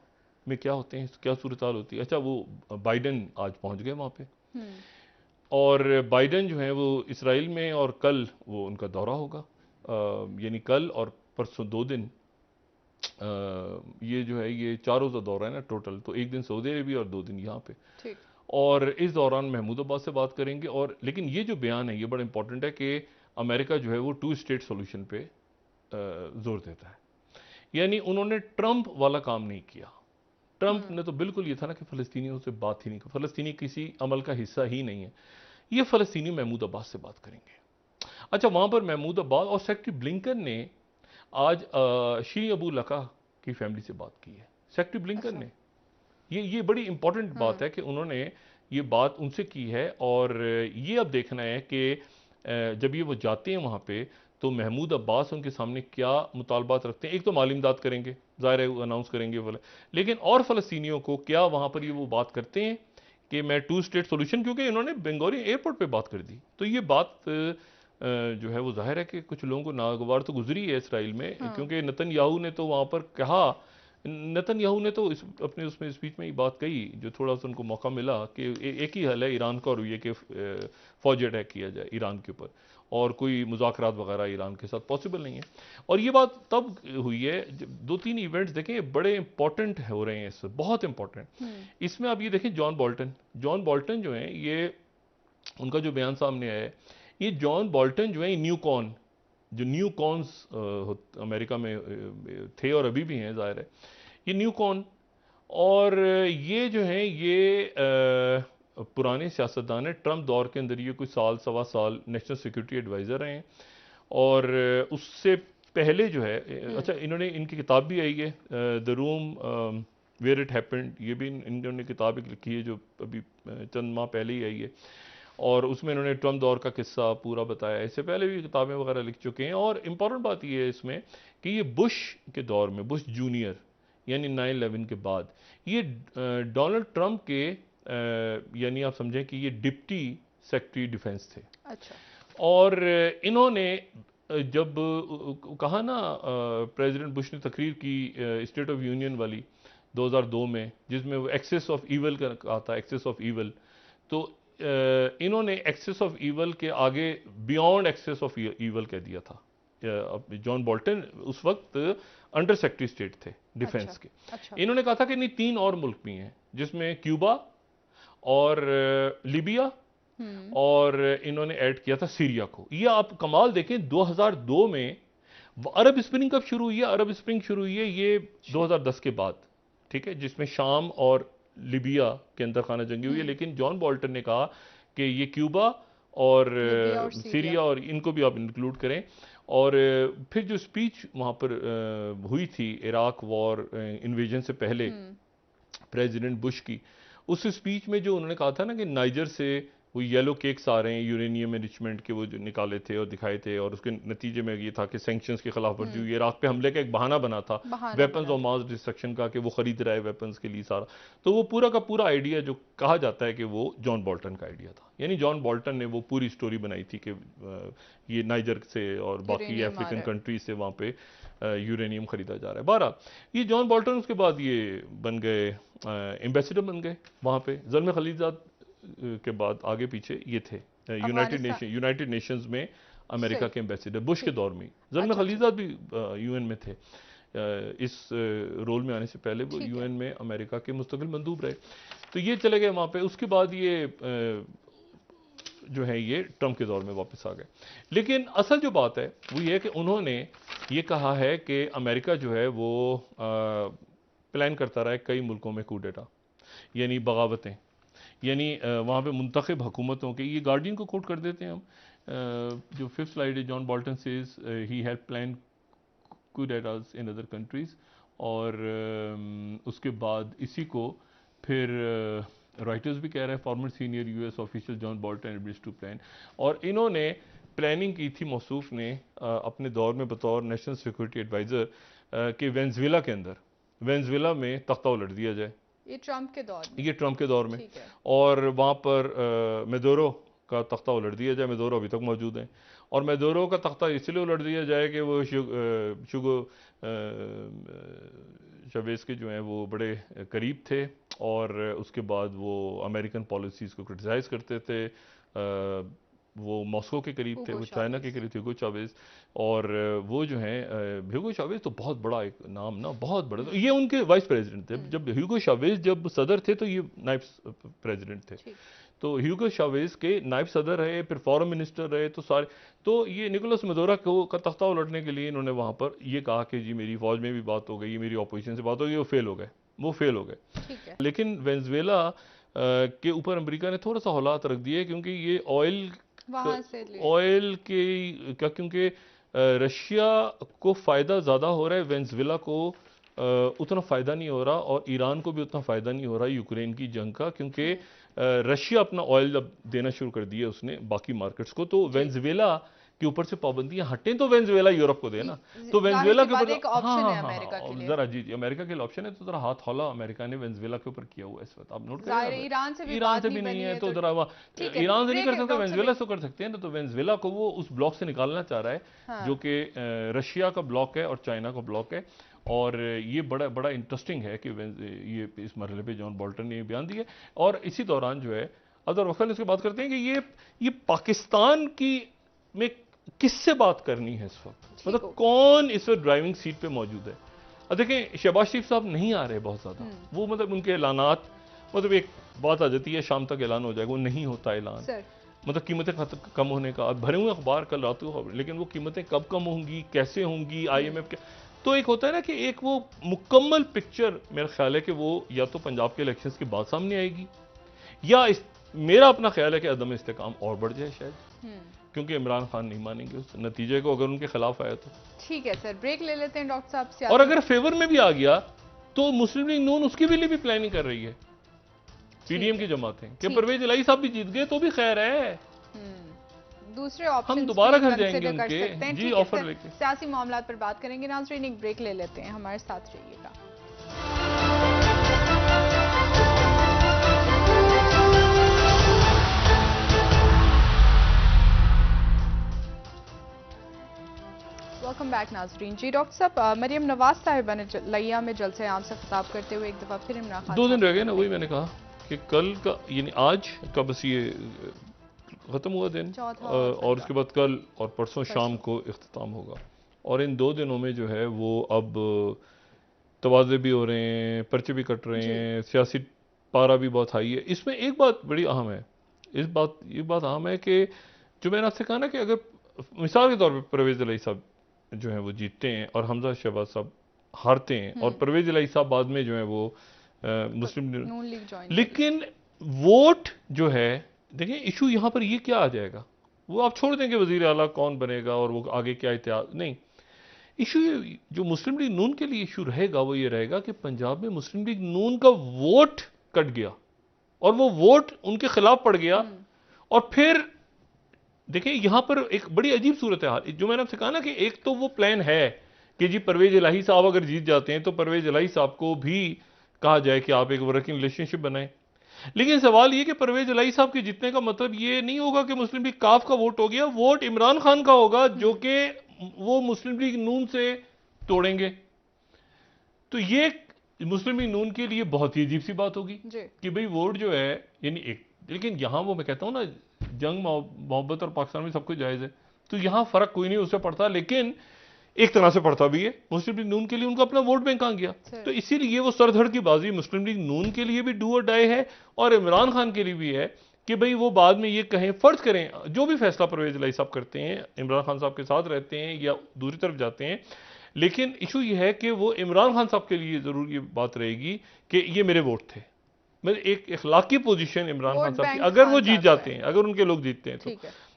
में क्या होते हैं, क्या सूरत हाल होती है। अच्छा, वो बाइडन आज पहुंच गए वहां पे, और बाइडन जो है वो इसराइल में, और कल वो उनका दौरा होगा, यानी कल और परसों 2 दिन, ये जो है ये 4 रोज़ा दौरा है ना टोटल। तो 1 दिन सऊदी अरेबिया और 2 दिन यहाँ पे। ठीक। और इस दौरान महमूदाबाद से बात करेंगे। और लेकिन ये जो बयान है ये बड़ा इंपॉर्टेंट है कि अमेरिका जो है वो 2 स्टेट सोल्यूशन पे जोर देता है। यानी उन्होंने ट्रंप वाला काम नहीं किया। ट्रंप ने तो बिल्कुल ये था ना कि फ़लस्तीनियों से बात ही नहीं, फ़लस्तीनी किसी अमल का हिस्सा ही नहीं है। ये फ़लस्तीनी महमूद अब्बास से बात करेंगे। अच्छा, वहाँ पर महमूद अब्बास और सेक्रेटरी ब्लिंकन ने आज शी अबू लका की फैमिली से बात की है, सेक्रेटरी ब्लिंकन ने। ये बड़ी इंपॉर्टेंट बात है कि उन्होंने ये बात उनसे की है। और ये अब देखना है कि जब ये वो जाते हैं वहाँ पे तो महमूद अब्बास उनके सामने क्या मुतालबात रखते हैं। एक तो माली इमदाद करेंगे, ज़ाहिर है अनाउंस करेंगे वाले, लेकिन और फ़लस्तीनियों को क्या वहाँ पर ये वो बात करते हैं कि मैं 2 स्टेट सोल्यूशन, क्योंकि इन्होंने बेंगोरी एयरपोर्ट पे बात कर दी। तो ये बात जो है वो ज़ाहिर है कि कुछ लोगों को नागवार तो गुजरी है इसराइल में, क्योंकि नेतन्याहू ने तो वहाँ पर कहा, नेतन्याहू ने तो अपने उसमें स्पीच में ही बात कही, जो थोड़ा सा उनको मौका मिला कि एक ही हल है ईरान का, और ये कि फौजी अटैक किया जाए ईरान के ऊपर, और कोई मुज़ाकरात वगैरह ईरान के साथ पॉसिबल नहीं है। और ये बात तब हुई है जब 2-3 इवेंट्स देखें बड़े इंपॉर्टेंट हो रहे हैं, इससे बहुत इंपॉर्टेंट। इसमें आप ये देखें जॉन बोल्टन जो है, ये उनका जो बयान सामने आया है, ये जॉन बोल्टन जो है न्यू कॉन, जो न्यू कॉन्स अमेरिका में थे और अभी भी हैं ज़ाहिर है, ये न्यू कॉन, और ये जो हैं ये पुराने सियासतदान हैं। ट्रंप दौर के अंदर ये कोई साल सवा साल नेशनल सिक्योरिटी एडवाइज़र रहे हैं, और उससे पहले जो है अच्छा, इन्होंने इनकी किताब भी आई है the room where it happened, ये भी इन्होंने किताब एक लिखी है जो अभी चंद माह पहले ही आई है, और उसमें इन्होंने ट्रम्प दौर का किस्सा पूरा बताया। इससे पहले भी किताबें वगैरह लिख चुके हैं। और इम्पॉर्टेंट बात ये है इसमें कि ये बुश के दौर में, बुश जूनियर यानी 9/11 के बाद, ये डोनाल्ड ट्रंप के यानी आप समझें कि ये डिप्टी सेक्रेटरी डिफेंस थे। अच्छा। और इन्होंने जब कहा ना, प्रेसिडेंट बुश ने तकरीर की स्टेट ऑफ यूनियन वाली 2002 में, जिसमें वो एक्सेस ऑफ ईवल का कहा था, एक्सेस ऑफ ईवल, तो इन्होंने एक्सेस ऑफ ईवल के आगे बियॉन्ड एक्सेस ऑफ ईवल कह दिया था। जॉन बोल्टन उस वक्त अंडर सेक्रेटरी स्टेट थे डिफेंस के। अच्छा। इन्होंने कहा था कि नहीं, 3 और मुल्क भी हैं, जिसमें क्यूबा और लीबिया, और इन्होंने ऐड किया था सीरिया को। ये आप कमाल देखें, 2002 में अरब स्प्रिंग कब शुरू हुई है? अरब स्प्रिंग शुरू हुई है ये 2010 के बाद, ठीक है, जिसमें शाम और लिबिया के अंदर खाना जंगी हुई है। लेकिन जॉन बोल्टन ने कहा कि ये क्यूबा और सीरिया और इनको भी आप इंक्लूड करें। और फिर जो स्पीच वहाँ पर हुई थी इराक वॉर इन्वेजन से पहले प्रेसिडेंट बुश की, उस स्पीच में जो उन्होंने कहा था ना कि नाइजर से वो येलो केक्स आ रहे हैं यूरेनियम एनरिचमेंट के, वो जो निकाले थे और दिखाए थे, और उसके नतीजे में ये था कि सैंक्शंस की खिलाफ वर्जी हुई। इराक पे हमले का एक बहाना बना था वेपन्स और मास डिस्ट्रक्शन का, कि वो खरीद रहा है वेपन्स के लिए सारा। तो वो पूरा का पूरा आइडिया जो कहा जाता है कि वो जॉन बोल्टन का आइडिया था, यानी जॉन बोल्टन ने वो पूरी स्टोरी बनाई थी कि ये नाइजर से और बाकी अफ्रीकन कंट्रीज से वहाँ पे यूरेनियम खरीदा जा रहा है। 12 ये जॉन बोल्टन उसके बाद ये बन गए एम्बेसडर बन गए वहाँ पे। ज़ल्म खलीलज़ाद के बाद आगे पीछे ये थे यूनाइटेड नेशंस में अमेरिका के एम्बेसडर बुश के दौर में। ज़ल्म खलीलज़ाद भी यूएन में थे, इस रोल में आने से पहले वो यूएन में अमेरिका के मुस्तकिल मंदूब रहे। तो ये चले गए वहाँ पे। उसके बाद ये जो है ये ट्रंप के दौर में वापस आ गए। लेकिन असल जो बात है वो ये है कि उन्होंने ये कहा है कि अमेरिका जो है वो प्लान करता रहा है कई मुल्कों में कूडेटा, यानी बगावतें, यानी वहाँ पे मुंतखब हुकूमतों के। ये गार्डियन को कोट कर देते हैं हम, जो 5th स्लाइड है, John Bolton says he help plan coup d'etats in other countries. और उसके बाद इसी को फिर रॉयटर्स भी कह रहे हैं, former senior US official John Bolton admits to plan. और इन्होंने प्लानिंग की थी मौसूफ ने अपने दौर में बतौर नेशनल सिक्योरिटी एडवाइज़र कि वेनेजुएला के अंदर, वेनेजुएला में तख्ता उलट दिया जाए। ये ट्रंप के दौर में, ये ट्रंप के दौर में। और वहाँ पर मेदोरो का तख्ता उलट दिया जाए। मेदोरो अभी तक मौजूद हैं। और मेदोरो का तख्ता इसलिए उलट दिया जाए कि वो शुगो चावेज़ के जो हैं वो बड़े करीब थे, और उसके बाद वो अमेरिकन पॉलिसीज़ को क्रिटिसाइज़ करते थे। वो मॉस्को के करीब थे, वो चाइना के करीब थे, ह्यूगो चावेज़। और वो जो हैं ह्यूगो चावेज़ तो बहुत बड़ा एक नाम ना, बहुत बड़ा। तो ये उनके वाइस प्रेसिडेंट थे। जब ह्यूगो चावेज़ जब सदर थे तो ये नायब प्रेसिडेंट थे। तो ह्यूगो चावेज़ के नायब सदर रहे, फिर फॉरेन मिनिस्टर रहे, तो सारे। तो ये निकोलस मेदोरा का तख्ता उलटने के लिए इन्होंने वहाँ पर ये कहा कि जी मेरी फौज में भी बात हो गई, मेरी ऑपोजिशन से बात हो गई, वो फेल हो गए, वो फेल हो गए। लेकिन वेनेजुएला के ऊपर अमेरिका ने थोड़ा सा हौलात रख दिए, क्योंकि ये ऑयल के क्या, क्योंकि रशिया को फ़ायदा ज़्यादा हो रहा है, वेनेजुएला को उतना फ़ायदा नहीं हो रहा, और ईरान को भी उतना फ़ायदा नहीं हो रहा यूक्रेन की जंग का, क्योंकि रशिया अपना ऑयल अब देना शुरू कर दिया उसने बाकी मार्केट्स को। तो वेनेजुएला के ऊपर से पाबंदियां हटें तो वेनेजुएला यूरोप को देना, तो वेनेजुएला के ऊपर एक ऑप्शन है अमेरिका के लिए। जरा जी अमेरिका के लिए ऑप्शन है, तो जरा हाथ हौला अमेरिका ने वेनेजुएला के ऊपर किया हुआ है इस वक्त, आप नोट करें। ईरान से भी नहीं है, तो जरा ईरान से नहीं कर सकते, वेनेजुएला से कर सकते हैं ना। तो वेनेजुएला को वो उस ब्लॉक से निकालना चाह रहा है, जो कि रशिया का ब्लॉक है और चाइना का ब्लॉक है। और ये बड़ा इंटरेस्टिंग है कि ये इस मरहले पे जॉन बोल्टन ने बयान दिया। और इसी दौरान जो है अदर वक्त इसकी बात करते हैं कि ये पाकिस्तान की में किससे बात करनी है इस वक्त, मतलब कौन इस वक्त ड्राइविंग सीट पे मौजूद है। अब देखें शहबाज शरीफ साहब नहीं आ रहे बहुत ज़्यादा, वो मतलब उनके ऐलानात, मतलब एक बात आ जाती है शाम तक ऐलान हो जाएगा, वो नहीं होता ऐलान, मतलब कीमतें कम होने का। भरे हुए अखबार कल रात को, लेकिन वो कीमतें कब कम होंगी, कैसे होंगी, IMF के। तो एक होता है ना कि एक वो मुकम्मल पिक्चर मेरा ख्याल है कि वो या तो पंजाब के इलेक्शंस के बाद सामने आएगी, या मेरा अपना ख्याल है कि अदम इस्तेकाम और बढ़ जाए शायद। क्योंकि इमरान खान नहीं मानेंगे उस नतीजे को अगर उनके खिलाफ आया तो। ठीक है सर, ब्रेक ले लेते हैं डॉक्टर साहब से। और अगर फेवर में भी आ गया तो मुस्लिम लीग नून उसके लिए भी प्लानिंग कर रही है, पीडीएम की जमातें, कि परवेज इलाही साहब भी जीत गए तो भी खैर है, दूसरे ऑप्शन हम दोबारा घर जाएंगे उनके जी ऑफर लेके। सियासी मामलात पर बात करेंगे। नाज़रीन एक ब्रेक ले लेते हैं, हमारे साथ रहिएगा। वेलकम बैक नाज़रीन। जी डॉक्टर साहब, मरियम नवाज साहिबा ने लिया में जलसे आम से खिताब करते हुए एक दफा फिर इमरान खान, 2 दिन रह गए ना, वही मैंने कहा कि कल का यानी आज का बस ये खत्म हुआ दिन, और उसके बाद कल और परसों शाम को इख्तिताम होगा। और इन 2 दिनों में जो है वो अब तवाज़े भी हो रहे हैं, पर्चे भी कट रहे हैं, सियासी पारा भी बहुत हाई है। इसमें एक बात बड़ी अहम है, ये बात अहम है कि जो मैंने आपसे कहा ना कि अगर मिसाल के तौर पर परवेज इलाही साहब जो है वो जीतते हैं और हमजा शहबाज साहब हारते हैं और परवेज इलाही साहब बाद में जो है वो मुस्लिम लीग ज्वाइन, लेकिन वोट जो है, देखिए इशू यहाँ पर ये क्या आ जाएगा, वो आप छोड़ देंगे वजीर आला कौन बनेगा और वो आगे क्या इतिहास, नहीं, इशू जो मुस्लिम लीग नून के लिए इशू रहेगा वो ये रहेगा कि पंजाब में मुस्लिम लीग नून का वोट कट गया और वो वोट उनके खिलाफ पड़ गया। और फिर देखिए यहां पर एक बड़ी अजीब सूरत है, जो मैंने आपसे कहा ना कि एक तो वो प्लान है कि जी परवेज इलाही साहब अगर जीत जाते हैं तो परवेज इलाही साहब को भी कहा जाए कि आप एक वर्किंग रिलेशनशिप बनाएं, लेकिन सवाल ये कि परवेज इलाही साहब के जीतने का मतलब ये नहीं होगा कि मुस्लिम लीग काफ का वोट हो गया, वोट इमरान खान का होगा जो कि वो मुस्लिम लीग नून से तोड़ेंगे। तो ये मुस्लिम लीग नून के लिए बहुत ही अजीब सी बात होगी कि भाई वोट जो है यानी एक, लेकिन यहां वो मैं कहता हूं ना जंग मोहब्बत और पाकिस्तान में सब कुछ जायज है, तो यहां फर्क कोई नहीं उससे पड़ता, लेकिन एक तरह से पड़ता भी है। मुस्लिम लीग नून के लिए उनका अपना वोट बैंक कहां गया, तो इसीलिए वो सरधड़ की बाजी मुस्लिम लीग नून के लिए भी डू और डाई है और इमरान खान के लिए भी है कि भाई वो बाद में ये कहें, फर्ज करें जो भी फैसला परवेज इलाही साहब करते हैं, इमरान खान साहब के साथ रहते हैं या दूसरी तरफ जाते हैं, लेकिन इशू ये है कि वो इमरान खान साहब के लिए जरूर ये बात रहेगी कि ये मेरे वोट थे, मतलब एक इखलाकी पोजीशन इमरान खान साहब की अगर वो जीत जाते हैं, अगर उनके लोग जीतते हैं तो,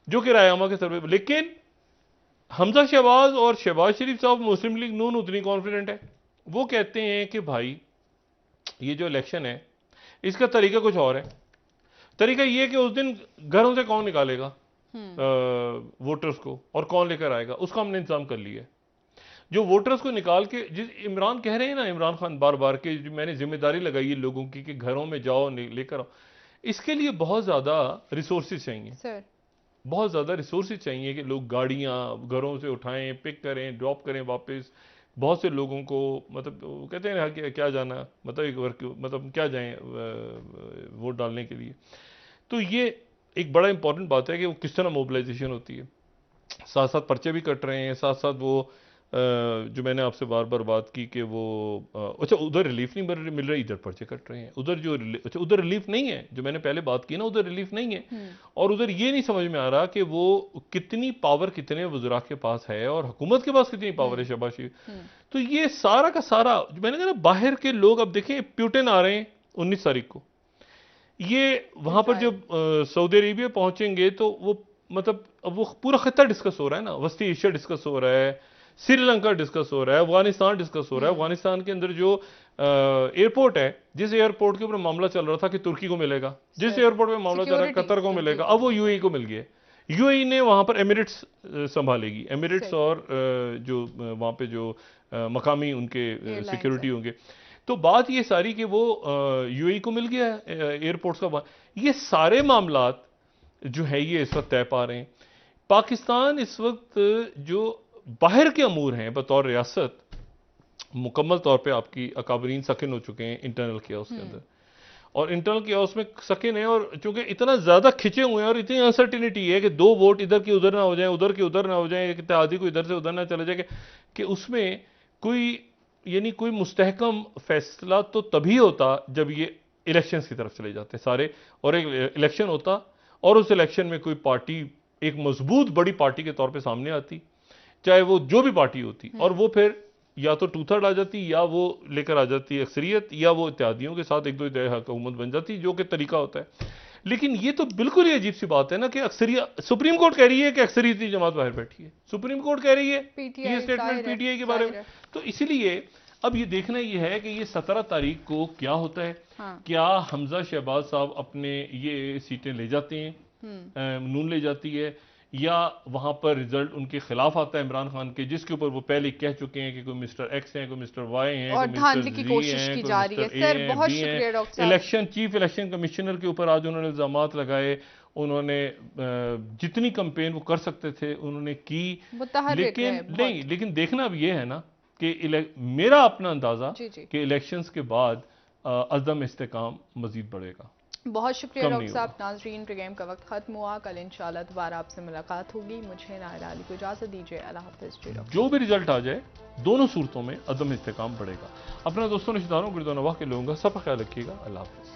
जो कि रायमा के सर्वे। लेकिन हमजा शहबाज और शहबाज शरीफ साहब मुस्लिम लीग नून उतनी कॉन्फिडेंट है, वो कहते हैं कि भाई ये जो इलेक्शन है इसका तरीका कुछ और है। तरीका ये है कि उस दिन घरों से कौन निकालेगा वोटर्स को और कौन लेकर आएगा, उसका हमने इंतजाम कर लिया है। जो वोटर्स को निकाल के, जिस इमरान कह रहे हैं ना, इमरान खान बार बार के मैंने जिम्मेदारी लगाई है लोगों की कि घरों में जाओ लेकर आओ, इसके लिए बहुत ज़्यादा रिसोर्सेज चाहिए, बहुत ज़्यादा रिसोर्सेज चाहिए कि लोग गाड़ियाँ घरों से उठाएं, पिक करें, ड्रॉप करें वापस। बहुत से लोगों को मतलब कहते हैं कि क्या जाना, मतलब एक वर्क मतलब क्या जाएं वोट डालने के लिए। तो ये एक बड़ा इंपॉर्टेंट बात है कि वो किस तरह मोबिलाइजेशन होती है। साथ साथ पर्चे भी कट रहे हैं, साथ साथ वो जो मैंने आपसे बार बार बात की कि वो अच्छा उधर रिलीफ नहीं मिल रही, इधर पर्चे कट रहे हैं। उधर जो अच्छा उधर रिलीफ नहीं है, जो मैंने पहले बात की ना, उधर रिलीफ नहीं है। और उधर ये नहीं समझ में आ रहा कि वो कितनी पावर कितने वज़रा के पास है और हुकूमत के पास कितनी पावर है शहबाज। तो ये सारा का सारा जो मैंने कहा ना, बाहर के लोग अब देखें प्यूटिन आ रहे हैं 19 तारीख को, ये वहां पर जब सऊदी अरेबिया पहुंचेंगे तो वो मतलब अब वो पूरा खिता डिस्कस हो रहा है ना, वस्ती एशिया डिस्कस हो रहा है, श्रीलंका डिस्कस हो रहा है, अफगानिस्तान डिस्कस हो रहा है। अफगानिस्तान के अंदर जो एयरपोर्ट है, जिस एयरपोर्ट के ऊपर मामला चल रहा था कि तुर्की को मिलेगा, जिस एयरपोर्ट पे मामला चल रहा है कतर को मिलेगा, अब वो यूएई को मिल गया। यूएई ने वहां पर एमिरेट्स संभालेगी, एमिरेट्स और जो वहां पे जो मकामी उनके सिक्योरिटी होंगे। तो बात ये सारी कि वो यूएई को मिल गया एयरपोर्ट्स का। ये सारे मामलात जो है ये इस वक्त तय पा रहे हैं। पाकिस्तान इस वक्त जो बाहर के अमूर हैं बतौर रियासत, मुकम्मल तौर पे आपकी अकाबरीन सकिन हो चुके हैं इंटरनल केओस के अंदर, और इंटरनल केओस में सकिन है। और चूंकि इतना ज्यादा खिंचे हुए हैं और इतनी अनसर्टिनिटी है कि 2 वोट इधर की उधर ना हो जाए, उधर की उधर ना हो जाए, इत्तेहादी को इधर से उधर ना चले जाए, कि उसमें कोई यानी कोई मुस्तहकम फैसला तो तभी होता जब ये इलेक्शंस की तरफ चले जाते सारे, और एक इलेक्शन होता और उस इलेक्शन में कोई पार्टी एक मजबूत बड़ी पार्टी के तौर पे सामने आती, चाहे वो जो भी पार्टी होती, और वो फिर या तो 2/3 आ जाती, या वो लेकर आ जाती अक्सरियत, या वो इत्तेहादियों के साथ 1-2 हुकूमत बन जाती, जो कि तरीका होता है। लेकिन ये तो बिल्कुल ही अजीब सी बात है ना कि अक्सरियत, सुप्रीम कोर्ट कह रही है कि अक्सरियती जमात बाहर बैठी है, सुप्रीम कोर्ट कह रही है ये स्टेटमेंट पीटीआई के बारे में। तो इसीलिए अब ये देखना ये है कि ये 17 तारीख को क्या होता है। क्या हमजा शहबाज साहब अपने ये सीटें ले जाते हैं, नून ले जाती है, या वहां पर रिजल्ट उनके खिलाफ आता है इमरान खान के, जिसके ऊपर वो पहले कह चुके हैं कि कोई मिस्टर एक्स है, कोई मिस्टर वाई है, और धांधली की कोशिश की जा रही है। सर बहुत शुक्रिया डॉक्टर साहब। इलेक्शन चीफ इलेक्शन कमिश्नर के ऊपर आज उन्होंने इल्जामात लगाए, उन्होंने जितनी कंपेन वो कर सकते थे उन्होंने की, लेकिन देखना अब ये है ना कि मेरा अपना अंदाजा कि इलेक्शंस के बाद अज़म इस्तेकाम मजीद बढ़ेगा। बहुत शुक्रिया डॉक्टर साहब। नाजरीन, प्रोग्राम का वक्त खत्म हुआ, कल इंशाल्लाह दोबारा आपसे मुलाकात होगी। मुझे नायरा अली को इजाजत दीजिए। अल्लाह हाफिज़। जो भी रिजल्ट आ जाए दोनों सूरतों में अदम इस्तेकाम बढ़ेगा। अपना दोस्तों रिश्तेदारों गिरदोनवाह के लोगों का सब ख्याल रखिएगा। अल्लाह हाफिज़।